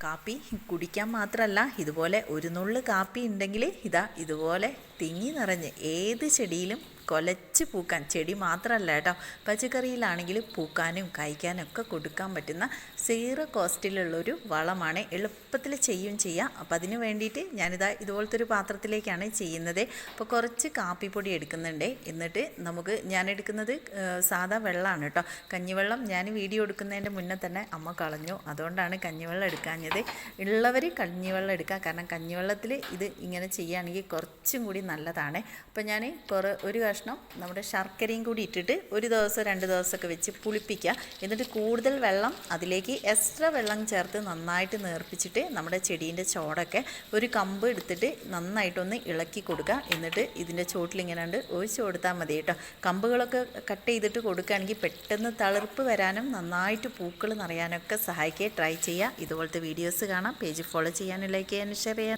കാപ്പി കുടിക്കാൻ മാത്രമല്ല, ഇതുപോലെ ഒരു നുള്ളു കാപ്പി ഉണ്ടെങ്കിൽ ഇതുപോലെ തിങ്ങി നിറഞ്ഞ് ഏത് ചെടിയിലും കൊലച്ച് പൂക്കാൻ, ചെടി മാത്രമല്ല കേട്ടോ, പച്ചക്കറിയിലാണെങ്കിൽ പൂക്കാനും കഴിക്കാനും ഒക്കെ കൊടുക്കാൻ പറ്റുന്ന സീറോ കോസ്റ്റിലുള്ളൊരു വളമാണ്. എളുപ്പത്തിൽ ചെയ്യുകയും ചെയ്യാം. അപ്പോൾ അതിന് വേണ്ടിയിട്ട് ഇതുപോലത്തെ ഒരു പാത്രത്തിലേക്കാണ് ചെയ്യുന്നത്. അപ്പോൾ കുറച്ച് കാപ്പിപ്പൊടി എടുക്കുന്നുണ്ട്. എന്നിട്ട് ഞാൻ എടുക്കുന്നത് സാധാ വെള്ളമാണ് കേട്ടോ. കഞ്ഞിവെള്ളം ഞാൻ വീഡിയോ എടുക്കുന്നതിൻ്റെ മുന്നേ തന്നെ അമ്മ കളഞ്ഞു, അതുകൊണ്ടാണ് കഞ്ഞിവെള്ളം എടുക്കാഞ്ഞത്. ഉള്ളവർ കഞ്ഞിവെള്ളം എടുക്കുക, കാരണം കഞ്ഞിവെള്ളത്തിൽ ഇത് ഇങ്ങനെ ചെയ്യുകയാണെങ്കിൽ കുറച്ചും കൂടി നല്ലതാണ്. അപ്പോൾ ഞാൻ ഒരു കഷ്ണം നമ്മുടെ ശർക്കരയും കൂടി ഇട്ടിട്ട് ഒരു ദിവസം 2 ദിവസമൊക്കെ വെച്ച് പുളിപ്പിക്കുക. എന്നിട്ട് കൂടുതൽ വെള്ളം അതിലേക്ക് എക്സ്ട്രാ വെള്ളം ചേർത്ത് നന്നായിട്ട് നേർപ്പിച്ചിട്ട് നമ്മുടെ ചെടീൻ്റെ ചോടൊക്കെ ഒരു കമ്പ് എടുത്തിട്ട് നന്നായിട്ടൊന്ന് ഇളക്കി കൊടുക്കുക. എന്നിട്ട് ഇതിൻ്റെ ചോട്ടിലിങ്ങനെ ഒഴിച്ച് കൊടുത്താൽ മതി കേട്ടോ. കമ്പുകളൊക്കെ കട്ട് ചെയ്തിട്ട് കൊടുക്കുകയാണെങ്കിൽ പെട്ടെന്ന് തളിർപ്പ് വരാനും നന്നായിട്ട് പൂക്കൾ നിറയാനൊക്കെ സഹായിക്കുക. ട്രൈ ചെയ്യുക. ഇതുപോലത്തെ വീഡിയോസ് കാണാം. പേജ് ഫോളോ ചെയ്യാനും ലൈക്ക് ചെയ്യാനും ഷെയർ ചെയ്യാൻ